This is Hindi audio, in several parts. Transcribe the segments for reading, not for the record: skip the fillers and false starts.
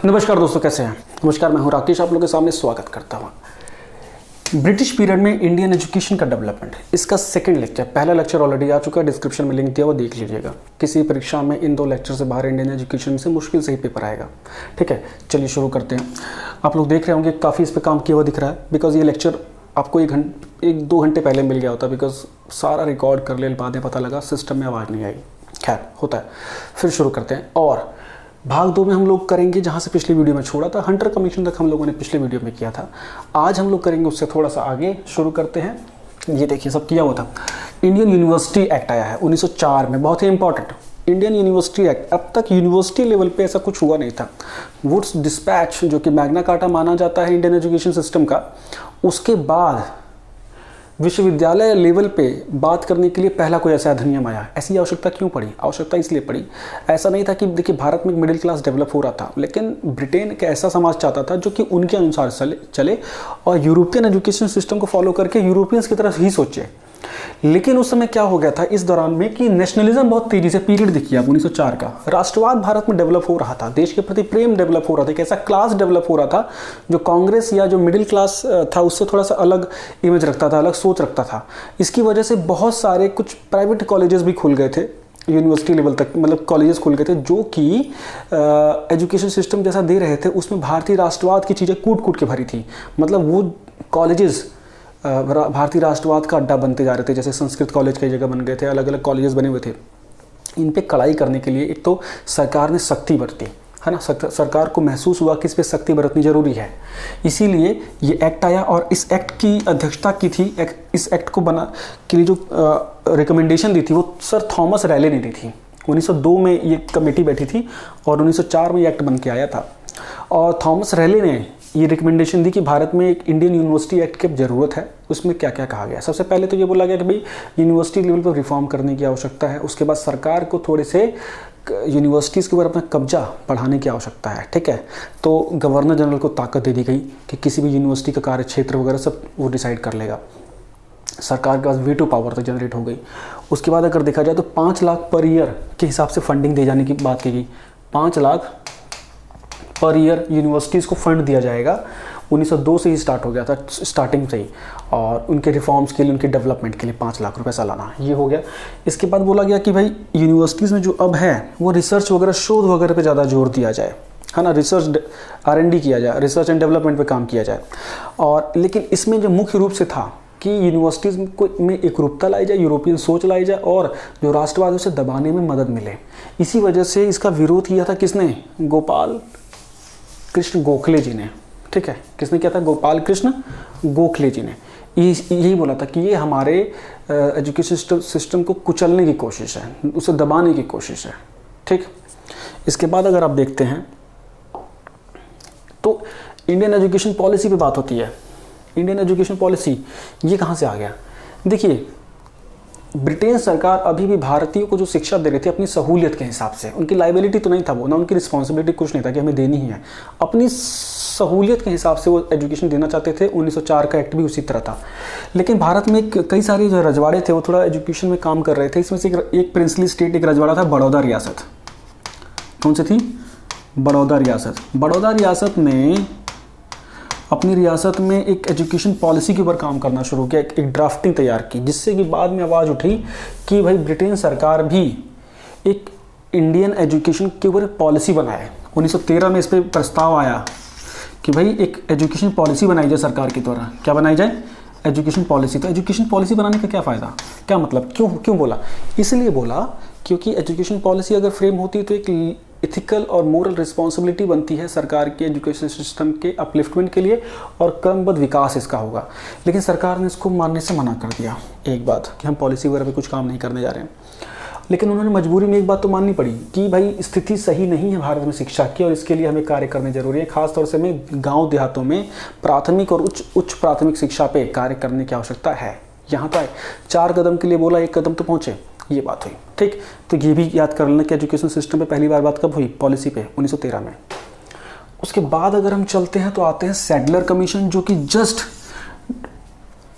नमस्कार दोस्तों, कैसे हैं? नमस्कार, मैं हूं राकेश, आप लोगों के सामने स्वागत करता हूं। ब्रिटिश पीरियड में इंडियन एजुकेशन का डेवलपमेंट, इसका सेकंड लेक्चर, पहला लेक्चर ऑलरेडी आ चुका है, डिस्क्रिप्शन में लिंक दिया हुआ, देख लीजिएगा। किसी परीक्षा में इन 2 लेक्चर से बाहर इंडियन एजुकेशन से मुश्किल से ही पेपर आएगा। ठीक है, चलिए शुरू करते हैं। आप लोग देख रहे होंगे काफ़ी इस पर काम किया हुआ दिख रहा है, बिकॉज ये लेक्चर आपको 1-2 घंटे पहले मिल गया होता, बिकॉज सारा रिकॉर्ड कर ले, बाद में पता लगा सिस्टम में आवाज़ नहीं आई। खैर, होता है। फिर शुरू करते हैं। और भाग 2 में हम लोग करेंगे जहाँ से पिछली वीडियो में छोड़ा था, हंटर कमीशन तक हम लोगों ने पिछले वीडियो में किया था। आज हम लोग करेंगे उससे थोड़ा सा आगे। शुरू करते हैं। ये देखिए, सब किया हुआ था। इंडियन यूनिवर्सिटी एक्ट आया है 1904 में, बहुत ही इंपॉर्टेंट। इंडियन यूनिवर्सिटी एक्ट, अब तक यूनिवर्सिटी लेवल पे ऐसा कुछ हुआ नहीं था। वुड्स डिस्पैच, जो कि मैग्ना कार्टा माना जाता है इंडियन एजुकेशन सिस्टम का, उसके बाद विश्वविद्यालय लेवल पे बात करने के लिए पहला कोई ऐसा अधिनियम आया। ऐसी आवश्यकता क्यों पड़ी? आवश्यकता इसलिए पड़ी, ऐसा नहीं था कि देखिए भारत में एक मिडिल क्लास डेवलप हो रहा था, लेकिन ब्रिटेन एक ऐसा समाज चाहता था जो कि उनके अनुसार चले और यूरोपियन एजुकेशन सिस्टम को फॉलो करके यूरोपियंस की तरह ही सोचे। लेकिन उस समय क्या हो गया था इस दौरान में कि नेशनलिज्म बहुत तेजी से, पीरियड देखिए आप 1904 का, राष्ट्रवाद भारत में डेवलप हो रहा था, देश के प्रति प्रेम डेवलप हो रहा था, एक ऐसा क्लास डेवलप हो रहा था जो कांग्रेस या जो मिडिल क्लास था उससे थोड़ा सा अलग इमेज रखता था, अलग सोच रखता था। इसकी वजह से बहुत सारे कुछ प्राइवेट कॉलेजेस भी खुल गए थे यूनिवर्सिटी लेवल तक, मतलब कॉलेजेस खुल गए थे जो कि एजुकेशन सिस्टम जैसा दे रहे थे, उसमें भारतीय राष्ट्रवाद की चीज़ें कूट कूट के भरी थी। मतलब वो कॉलेजेस भारतीय राष्ट्रवाद का अड्डा बनते जा रहे थे। जैसे संस्कृत कॉलेज कई जगह बन गए थे, अलग अलग कॉलेजेस बने हुए थे। इन पे कड़ाई करने के लिए एक तो सरकार ने सख्ती बरती, है ना। सरकार को महसूस हुआ कि इस पे सख्ती बरतनी जरूरी है, इसीलिए ये एक्ट आया। और इस एक्ट की अध्यक्षता की थी, इस एक्ट को बना के लिए जो रिकमेंडेशन दी थी वो सर थॉमस रैले ने दी थी। 1902 में ये कमेटी बैठी थी और 1904 में ये एक्ट बन के आया था। और थॉमस रैले ने ये रिकमेंडेशन दी कि भारत में एक इंडियन यूनिवर्सिटी एक्ट की ज़रूरत है। उसमें क्या क्या कहा गया? सबसे पहले तो ये बोला गया कि भाई यूनिवर्सिटी लेवल पर रिफॉर्म करने की आवश्यकता है। उसके बाद सरकार को थोड़े से यूनिवर्सिटीज़ के ऊपर अपना कब्जा बढ़ाने की आवश्यकता है। ठीक है, तो गवर्नर जनरल को ताकत दे दी गई कि किसी भी यूनिवर्सिटी का कार्य क्षेत्र वगैरह सब वो डिसाइड कर लेगा। सरकार के पास वीटो पावर तो जनरेट हो गई। उसके बाद अगर देखा जाए तो 5 लाख पर ईयर के हिसाब से फंडिंग दिए जाने की बात की गई। 5 लाख पर ईयर यूनिवर्सिटीज़ को फंड दिया जाएगा। 1902 से ही स्टार्ट हो गया था, स्टार्टिंग से ही। और उनके रिफॉर्म्स के लिए, उनके डेवलपमेंट के लिए 5 लाख रुपए सालाना, ये हो गया। इसके बाद बोला गया कि भाई यूनिवर्सिटीज़ में जो अब है वो रिसर्च वगैरह, शोध वगैरह पे ज़्यादा जोर दिया जाए, है ना। रिसर्च R&D किया जाए, रिसर्च एंड डेवलपमेंट पे काम किया जाए। और लेकिन इसमें जो मुख्य रूप से था कि यूनिवर्सिटीज़ में एकरूपता लाई जाए, यूरोपियन सोच लाई जाए और जो राष्ट्रवाद उसे दबाने में मदद मिले। इसी वजह से इसका विरोध किया था किसने? गोपाल कृष्ण गोखले जी ने। ठीक है, किसने किया था? गोपाल कृष्ण गोखले जी ने। यही बोला था कि ये हमारे एजुकेशन सिस्टम को कुचलने की कोशिश है, उसे दबाने की कोशिश है। ठीक, इसके बाद अगर आप देखते हैं तो इंडियन एजुकेशन पॉलिसी पे बात होती है। इंडियन एजुकेशन पॉलिसी ये कहाँ से आ गया? देखिए, ब्रिटेन सरकार अभी भी भारतीयों को जो शिक्षा दे रही थी अपनी सहूलियत के हिसाब से, उनकी लाइबिलिटी तो नहीं था वो, ना उनकी रिस्पॉन्सिबिलिटी, कुछ नहीं था कि हमें देनी ही है, अपनी सहूलियत के हिसाब से वो एजुकेशन देना चाहते थे। 1904 का एक्ट भी उसी तरह था। लेकिन भारत में कई सारे जो रजवाड़े थे वो थोड़ा एजुकेशन में काम कर रहे थे। इसमें से एक प्रिंसली स्टेट, एक रजवाड़ा था बड़ौदा रियासत। कौन सी थी? बड़ौदा रियासत। बड़ौदा रियासत ने अपनी रियासत में एक एजुकेशन पॉलिसी के ऊपर काम करना शुरू किया, एक ड्राफ्टिंग तैयार की, जिससे कि बाद में आवाज़ उठी कि भाई ब्रिटेन सरकार भी एक इंडियन एजुकेशन के ऊपर पॉलिसी बनाए। 1913 में इस पर प्रस्ताव आया कि भाई एक एजुकेशन पॉलिसी बनाई जाए सरकार के द्वारा। क्या बनाई जाए? Education policy. तो एजुकेशन पॉलिसी बनाने का क्या फ़ायदा, क्या मतलब, क्यों बोला? इसलिए बोला क्योंकि एजुकेशन पॉलिसी अगर फ्रेम होती तो एक इथिकल और मोरल रिस्पॉन्सिबिलिटी बनती है सरकार के एजुकेशन सिस्टम के अपलिफ्टमेंट के लिए और क्रमबद्ध विकास इसका होगा। लेकिन सरकार ने इसको मानने से मना कर दिया एक बात कि हम पॉलिसी वगैरह पे कुछ काम नहीं करने जा रहे हैं। लेकिन उन्होंने मजबूरी में एक बात तो माननी पड़ी कि भाई स्थिति सही नहीं है भारत में शिक्षा की और इसके लिए हमें कार्य करने जरूरी है। खासतौर से हमें गाँव देहातों में प्राथमिक और उच्च प्राथमिक शिक्षा पे कार्य करने की आवश्यकता है। यहाँ तक 4 कदम के लिए बोला, 1 कदम तो पहुँचे, ये बात हुई। ठीक, तो ये भी याद कर लेना कि एजुकेशन सिस्टम पे पहली बार बात कब हुई? पॉलिसी पे 1913 में। उसके बाद अगर हम चलते हैं तो आते हैं सैडलर कमीशन, जो कि जस्ट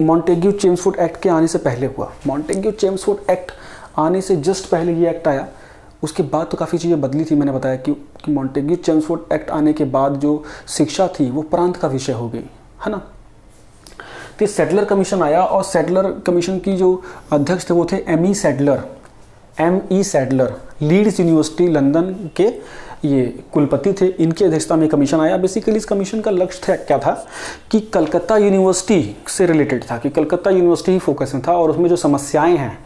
मॉन्टेग्यू चेम्सफोर्ड एक्ट के आने से पहले हुआ। मॉन्टेग्यू चेम्सफोर्ड एक्ट आने से जस्ट पहले ये एक्ट आया। उसके बाद तो काफ़ी चीज़ें बदली थी। मैंने बताया कि मॉन्टेग्यू चेम्सफोर्ड एक्ट आने के बाद जो शिक्षा थी वो प्रांत का विषय हो गई, है ना। तो सेटलर कमीशन आया और सेटलर कमीशन की जो अध्यक्ष थे वो थे M E Sadler, Leeds University London के ये कुलपति थे। इनकी अध्यक्षता में कमीशन आया। बेसिकली इस कमीशन का लक्ष्य क्या था कि कलकत्ता यूनिवर्सिटी से रिलेटेड था, कि कलकत्ता यूनिवर्सिटी ही फोकस में था और उसमें जो समस्याएं हैं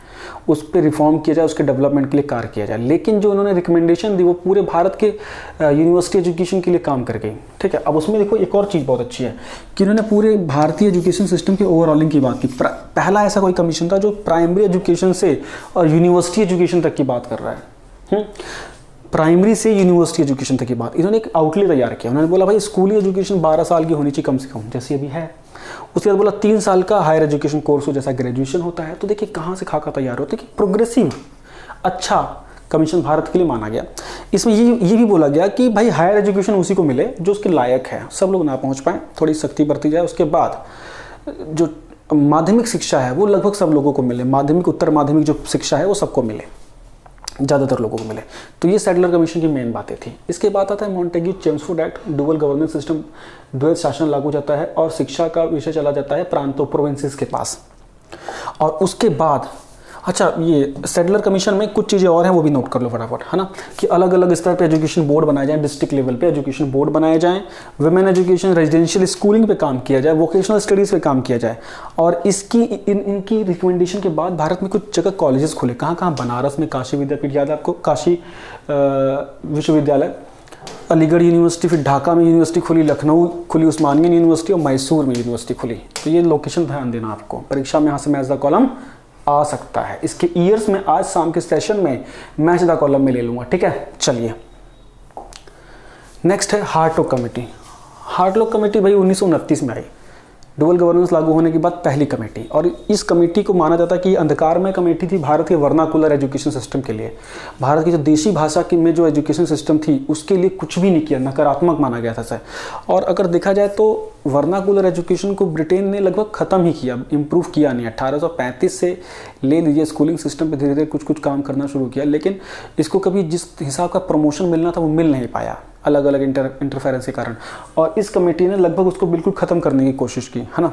उस पर रिफॉर्म किया जाए, उसके डेवलपमेंट के लिए कार्य किया जाए। लेकिन जो उन्होंने रिकमेंडेशन दी वो पूरे भारत के यूनिवर्सिटी एजुकेशन के लिए काम कर गई, ठीक है। अब उसमें देखो एक और चीज़ बहुत अच्छी है कि उन्होंने पूरे भारतीय एजुकेशन सिस्टम की ओवरऑलिंग की बात की। पहला ऐसा कोई कमीशन था जो प्राइमरी एजुकेशन से और यूनिवर्सिटी एजुकेशन तक की बात कर रहा है। प्राइमरी से यूनिवर्सिटी एजुकेशन तक की बात, इन्होंने एक आउटले तैयार किया। उन्होंने बोला भाई स्कूली एजुकेशन 12 साल की होनी चाहिए कम से कम, जैसे अभी है। उसके बाद बोला 3 साल का हायर एजुकेशन कोर्स हो जैसा ग्रेजुएशन होता है। तो देखिए कहाँ से खाका तैयार होता है कि प्रोग्रेसिव अच्छा कमीशन भारत के लिए माना गया। इसमें ये भी बोला गया कि भाई हायर एजुकेशन उसी को मिले जो उसके लायक है, सब लोग ना पहुँच पाएँ, थोड़ी सख्ती बरती जाए। उसके बाद जो माध्यमिक शिक्षा है वो लगभग सब लोगों को मिले, माध्यमिक उत्तर माध्यमिक जो शिक्षा है वो सबको मिले, ज़्यादातर लोगों को मिले। तो ये सैडलर कमीशन की मेन बातें थी। इसके बाद आता है Montagu Chelmsford Act, dual governance system, द्वैत शासन लागू जाता है और शिक्षा का विषय चला जाता है प्रांतों प्रोविंसेस के पास। और उसके बाद अच्छा ये सैडलर कमीशन में कुछ चीज़ें और हैं वो भी नोट कर लो फटाफट, है ना, कि अलग अलग स्तर पे एजुकेशन बोर्ड बनाए जाएं, डिस्ट्रिक्ट लेवल पे एजुकेशन बोर्ड बनाए जाएं, वुमेन एजुकेशन रेजिडेंशियल स्कूलिंग पे काम किया जाए, वोकेशनल स्टडीज़ पे काम किया जाए। और इसकी इनकी रिकमेंडेशन के बाद भारत में कुछ जगह कॉलेजेस खुले। कहाँ बनारस में काशी विद्यापीठ, याद है आपको, काशी विश्वविद्यालय, अलीगढ़ यूनिवर्सिटी, फिर ढाका में यूनिवर्सिटी खुली, लखनऊ खुली उस्मानियन यूनिवर्सिटी और मैसूर में यूनिवर्सिटी खुली। तो ये लोकेशन ध्यान देना आपको, परीक्षा में यहाँ से मैच द कॉलम आ सकता है। इसके ईयर्स में आज शाम के सेशन में मैच द कॉलम में ले लूँगा, ठीक है। चलिए नेक्स्ट है हार्टोग कमेटी। हार्टोग कमेटी भाई 1929 में आई, डुअल गवर्नेंस लागू होने के बाद पहली कमेटी। और इस कमेटी को माना जाता है कि अंधकारमय कमेटी थी भारत के वर्नाकुलर एजुकेशन सिस्टम के लिए। भारत की जो देशी भाषा की में जो एजुकेशन सिस्टम थी उसके लिए कुछ भी नहीं किया, नकारात्मक माना गया था सर। और अगर देखा जाए तो वर्नाकुलर एजुकेशन को ब्रिटेन ने लगभग ख़त्म ही किया, इम्प्रूव किया नहीं। 1835 से ले लीजिए स्कूलिंग सिस्टम पर धीरे धीरे कुछ काम करना शुरू किया, लेकिन इसको कभी जिस हिसाब का प्रमोशन मिलना था वो मिल नहीं पाया, अलग अलग इंटरफेरेंस के कारण। और इस कमेटी ने लगभग उसको बिल्कुल ख़त्म करने की कोशिश की, है ना।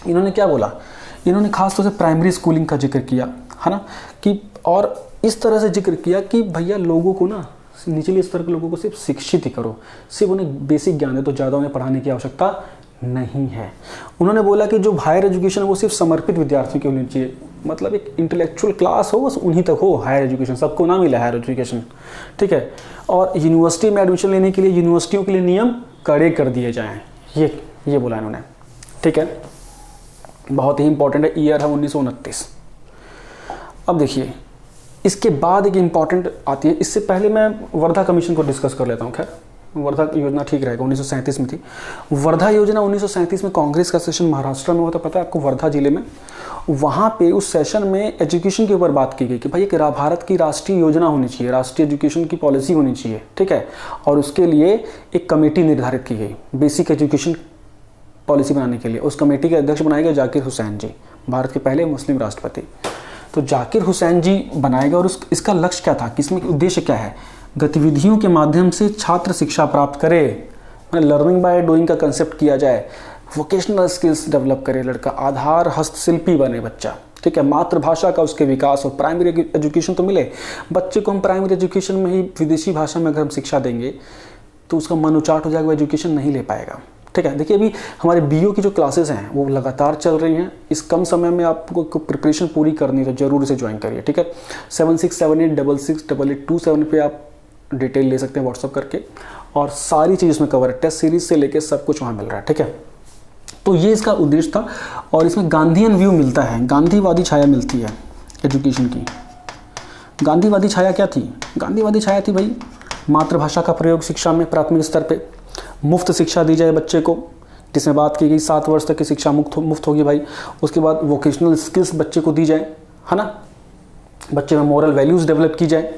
इन्होंने क्या बोला, इन्होंने खास तौर से प्राइमरी स्कूलिंग का जिक्र किया, है ना, कि और इस तरह से जिक्र किया कि भैया लोगों को ना, निचले स्तर के लोगों को सिर्फ शिक्षित ही करो, सिर्फ उन्हें बेसिक ज्ञान दे, तो ज़्यादा उन्हें पढ़ाने की आवश्यकता नहीं है। उन्होंने बोला कि जो हायर एजुकेशन है वो सिर्फ समर्पित विद्यार्थियों की होनी चाहिए, मतलब एक इंटेलेक्चुअल क्लास हो बस उन्हीं तक हो हायर एजुकेशन, सबको ना मिले हायर एजुकेशन, ठीक है। और यूनिवर्सिटी में एडमिशन लेने के लिए यूनिवर्सिटियों के लिए नियम कड़े कर दिए जाएं, ये बोला इन्होंने, ठीक है। बहुत ही इंपॉर्टेंट है, ईयर है 1929। अब देखिए इसके बाद एक इंपॉर्टेंट आती है, इससे पहले मैं वर्धा कमीशन को डिस्कस कर लेता हूँ। खैर वर्धा योजना ठीक रहेगा, 1937 में थी वर्धा योजना। 1937 में कांग्रेस का सेशन महाराष्ट्र में हुआ था, पता है आपको, वर्धा जिले में। वहाँ पे उस सेशन में एजुकेशन के ऊपर बात की गई कि भाई एक भारत की राष्ट्रीय योजना होनी चाहिए, राष्ट्रीय एजुकेशन की पॉलिसी होनी चाहिए, ठीक है। और उसके लिए एक कमेटी निर्धारित की गई बेसिक एजुकेशन पॉलिसी बनाने के लिए। उस कमेटी के अध्यक्ष बनाए गए जाकिर हुसैन जी, भारत के पहले मुस्लिम राष्ट्रपति। तो जाकिर हुसैन जी बनाए गए और इसका लक्ष्य क्या था, किसमें उद्देश्य क्या है, गतिविधियों के माध्यम से छात्र शिक्षा प्राप्त करे, लर्निंग बाय डूइंग का कंसेप्ट किया जाए, वोकेशनल स्किल्स डेवलप करे लड़का, आधार हस्तशिल्पी बने बच्चा, ठीक है। मातृभाषा का उसके विकास और प्राइमरी एजुकेशन तो मिले बच्चे को। हम प्राइमरी एजुकेशन में ही विदेशी भाषा में अगर हम शिक्षा देंगे तो उसका मन उचाट हो जाएगा, वो एजुकेशन नहीं ले पाएगा, ठीक है। देखिए अभी हमारे बीओ की जो क्लासेस हैं वो लगातार चल रही हैं। इस कम समय में आपको प्रिपरेशन पूरी करनी है तो जरूर से ज्वाइन करिए, ठीक है। 7678668827 पे आप डिटेल ले सकते हैं व्हाट्सअप करके, और सारी चीज़ इसमें कवर है, टेस्ट सीरीज से लेके सब कुछ वहाँ मिल रहा है, ठीक है। तो ये इसका उद्देश्य था और इसमें गांधीयन व्यू मिलता है, गांधीवादी छाया मिलती है एजुकेशन की। गांधीवादी छाया क्या थी, गांधीवादी छाया थी भाई मातृभाषा का प्रयोग शिक्षा में, प्राथमिक स्तर पे मुफ्त शिक्षा दी जाए बच्चे को, जिसमें बात की गई 7 वर्ष तक की शिक्षा मुफ्त होगी भाई। उसके बाद वोकेशनल स्किल्स बच्चे को दी जाए, है ना, बच्चे में मोरल वैल्यूज़ डेवलप की जाए,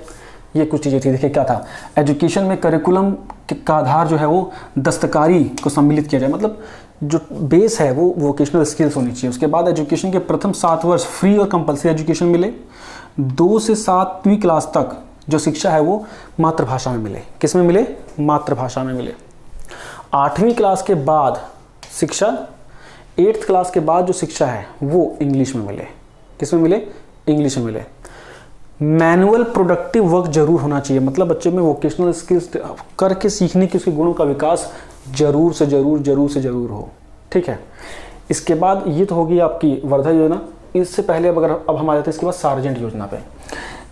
ये कुछ चीज़ें थी। देखिए क्या था, एजुकेशन में करिकुलम का आधार जो है वो दस्तकारी को सम्मिलित किया जाए, मतलब जो बेस है वो वोकेशनल स्किल्स होनी चाहिए। उसके बाद एजुकेशन के प्रथम 7 वर्ष फ्री और कंपलसरी एजुकेशन मिले। 2 से 7वीं क्लास तक जो शिक्षा है वो मातृभाषा में मिले। किस में मिले? मातृभाषा में मिले। 8वीं क्लास के बाद शिक्षा, 8th क्लास के बाद जो शिक्षा है वो इंग्लिश में मिले। किस में मिले? इंग्लिश में मिले। मैनुअल प्रोडक्टिव वर्क जरूर होना चाहिए, मतलब बच्चे में वोकेशनल स्किल्स करके सीखने के उसके गुणों का विकास जरूर से जरूर हो। ठीक है, इसके बाद ये तो होगी आपकी वर्धा योजना। इससे पहले अब हम आ जाते हैं इसके बाद सार्जेंट योजना पे।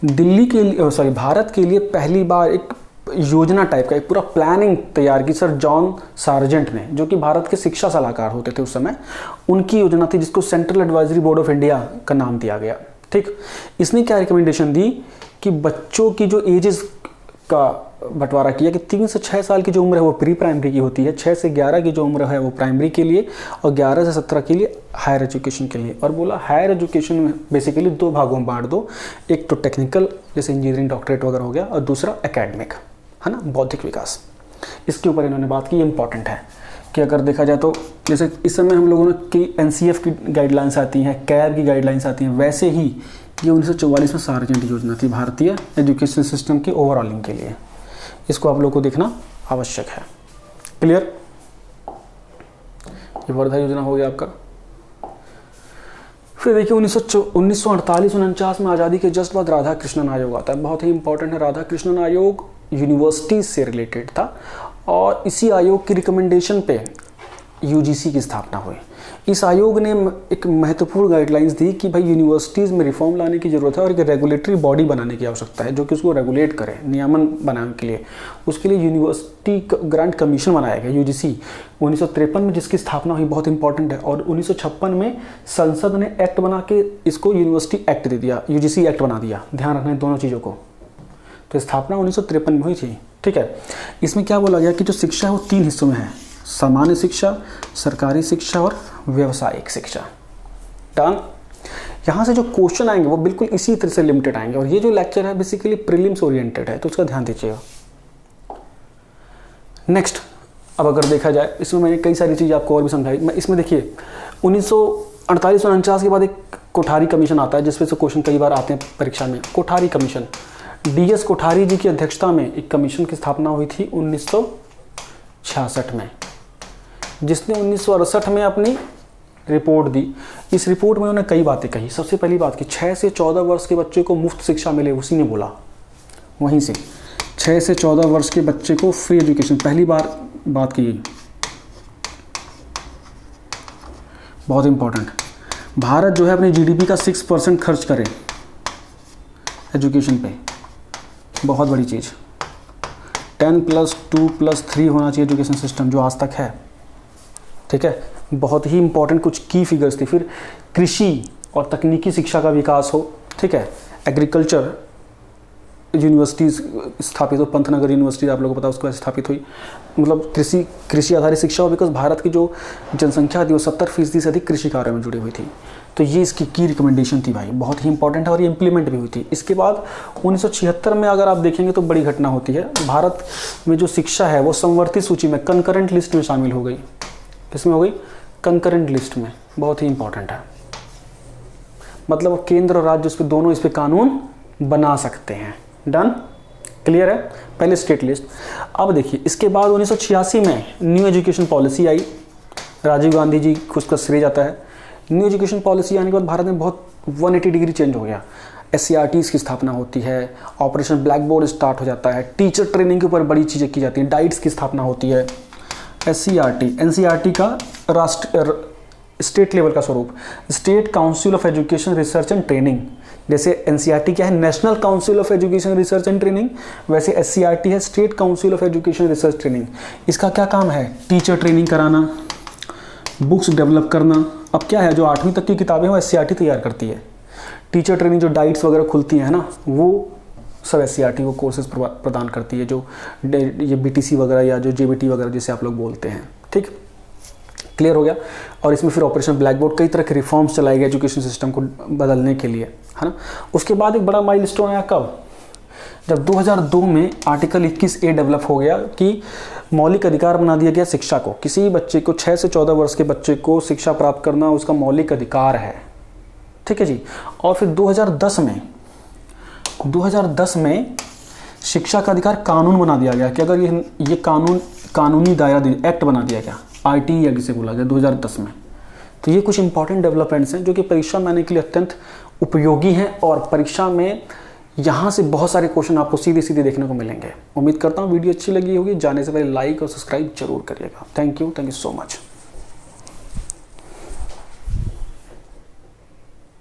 दिल्ली के लिए भारत के लिए पहली बार एक योजना टाइप का एक पूरा प्लानिंग तैयार की सर जॉन सार्जेंट ने, जो कि भारत के शिक्षा सलाहकार होते थे उस समय। उनकी योजना थी जिसको central advisory board of India का नाम दिया गया। ठीक, इसने क्या रिकमेंडेशन दी कि बच्चों की जो एजेस का बंटवारा किया कि 3 से 6 साल की जो उम्र है वो प्री प्राइमरी की होती है, 6 से 11 की जो उम्र है वो प्राइमरी के लिए, और 11 से 17 के लिए हायर एजुकेशन के लिए। और बोला हायर एजुकेशन में बेसिकली 2 भागों में बांट दो, एक तो टेक्निकल जैसे इंजीनियरिंग डॉक्टरेट वगैरह हो गया, और दूसरा एकेडमिक, है ना, बौद्धिक विकास। इसके ऊपर इन्होंने बात की, इंपॉर्टेंट है कि अगर देखा जाए तो जैसे इस समय हम लोगों ने की NCF की गाइडलाइंस आती हैं, कैब की गाइडलाइंस आती हैं, वैसे ही ये 1944 में सार्जेंट योजना थी भारतीय एजुकेशन सिस्टम की ओवरऑलिंग के लिए। इसको आप लोगों को देखना आवश्यक है। क्लियर? ये वर्धा योजना हो गया आपका। फिर देखिए 1948-49 में आज़ादी के जस्ट बाद राधा कृष्णन आयोग आता है। बहुत ही इंपॉर्टेंट है। राधा कृष्णन आयोग यूनिवर्सिटीज से रिलेटेड था और इसी आयोग की रिकमेंडेशन पे UGC की स्थापना हुई। इस आयोग ने एक महत्वपूर्ण गाइडलाइंस दी कि भाई यूनिवर्सिटीज़ में रिफॉर्म लाने की ज़रूरत है और एक रेगुलेटरी बॉडी बनाने की आवश्यकता है जो कि उसको रेगुलेट करे, नियमन बनाने के लिए। उसके लिए यूनिवर्सिटी ग्रांट कमीशन बनाया गया UGC 1953 में, जिसकी स्थापना हुई, बहुत इंपॉर्टेंट है। और 1956 में संसद ने एक्ट बना के इसको यूनिवर्सिटी एक्ट दे दिया, UGC एक्ट बना दिया। ध्यान रखना दोनों चीज़ों को। तो स्थापना 1953 में हुई थी। ठीक है, इसमें क्या बोला गया कि जो शिक्षा है वो 3 हिस्सों में है, सामान्य शिक्षा, सरकारी शिक्षा और व्यावसायिक शिक्षा। डन। यहाँ से जो क्वेश्चन आएंगे वो बिल्कुल इसी तरह से लिमिटेड आएंगे, और ये जो लेक्चर है बेसिकली प्रीलिम्स ओरिएंटेड है, तो उसका ध्यान दीजिएगा। नेक्स्ट, अब अगर देखा जाए इसमें मैंने कई सारी चीज़ आपको और भी समझाई। मैं इसमें देखिए 1948-49 के बाद एक कोठारी कमीशन आता है जिसपे से क्वेश्चन कई बार आते हैं परीक्षा में। कोठारी कमीशन, DS कोठारी जी की अध्यक्षता में एक कमीशन की स्थापना हुई थी 1966 में, जिसने 1968 में अपनी रिपोर्ट दी। इस रिपोर्ट में उन्होंने कई बातें कही। सबसे पहली बात कि 6 से 14 वर्ष के बच्चे को मुफ्त शिक्षा मिले, उसी ने बोला। वहीं से 6 से 14 वर्ष के बच्चे को फ्री एजुकेशन पहली बार बात की गई। बहुत इंपॉर्टेंट। भारत जो है अपने GDP का 6% खर्च करे एजुकेशन पे, बहुत बड़ी चीज़। 10+2+3 होना चाहिए एजुकेशन सिस्टम जो आज तक है। ठीक है, बहुत ही इंपॉर्टेंट कुछ की फिगर्स थी। फिर कृषि और तकनीकी शिक्षा का विकास हो। ठीक है, एग्रीकल्चर यूनिवर्सिटीज़ स्थापित हो, पंतनगर यूनिवर्सिटी आप लोगों को पता उसको स्थापित हुई, मतलब कृषि आधारित शिक्षा हो, बिकॉज भारत की जो जनसंख्या थी वो 70% से अधिक कृषि कार्यों में जुड़ी हुई थी। तो ये इसकी की रिकमेंडेशन थी भाई, बहुत ही इंपॉर्टेंट है और ये इंप्लीमेंट भी हुई थी। इसके बाद 1976 में अगर आप देखेंगे तो बड़ी घटना होती है। भारत में जो शिक्षा है वो संवर्धित सूची में, कंकरेंट लिस्ट में शामिल हो गई। किसमें हो गई? कंकरेंट लिस्ट में। बहुत ही इंपॉर्टेंट है, मतलब केंद्र और राज्य उस पर दोनों इस पर कानून बना सकते हैं। डन। क्लियर है? पहले स्टेट लिस्ट। अब देखिए इसके बाद 1986 में न्यू एजुकेशन पॉलिसी आई। राजीव गांधी जी को उसका श्रेय जाता है। न्यू एजुकेशन पॉलिसी आने के बाद भारत में बहुत 180 डिग्री चेंज हो गया। SCRTs की स्थापना होती है, ऑपरेशन ब्लैक बोर्ड स्टार्ट हो जाता है, टीचर ट्रेनिंग के ऊपर बड़ी चीज़ें की जाती हैं, डाइट्स की स्थापना होती है। NCERT का स्टेट लेवल का स्वरूप, state council of education research and training. जैसे NCERT क्या है? National council of education research and training, वैसे SCRT है state council of education research training. इसका क्या काम है? टीचर ट्रेनिंग कराना, बुक्स डेवलप करना। अब क्या है, जो 8वीं तक की किताबें वो SCRT तैयार करती है। टीचर ट्रेनिंग जो डाइट्स वगैरह खुलती हैं ना, वो सब SCRT वो कोर्सेज प्रदान करती है, जो ये BTC वगैरह या जो JBT वगैरह जिसे आप लोग बोलते हैं। ठीक, क्लियर हो गया। और इसमें फिर ऑपरेशन ब्लैक बोर्ड, कई तरह के रिफॉर्म्स चलाए गए एजुकेशन सिस्टम को बदलने के लिए, है ना। उसके बाद एक बड़ा माइलस्टोन आया कब? जब 2002 में आर्टिकल 21A डेवलप हो गया कि मौलिक अधिकार बना दिया गया शिक्षा को। किसी बच्चे को 6 से 14 वर्ष के बच्चे को शिक्षा प्राप्त करना उसका मौलिक अधिकार है। ठीक है जी। और फिर 2010 में शिक्षा का अधिकार कानून बना दिया गया कि अगर ये कानूनी दायरा एक्ट बना दिया गया, आईटी एक्ट जिसे बोला गया 2010 में। तो ये कुछ इंपॉर्टेंट डेवलपमेंट्स हैं जो कि परीक्षा में आने के लिए अत्यंत उपयोगी हैं और परीक्षा में यहाँ से बहुत सारे क्वेश्चन आपको सीधे सीधे देखने को मिलेंगे। उम्मीद करता हूँ वीडियो अच्छी लगी होगी। जाने से पहले लाइक और सब्सक्राइब जरूर करिएगा। Thank you so much.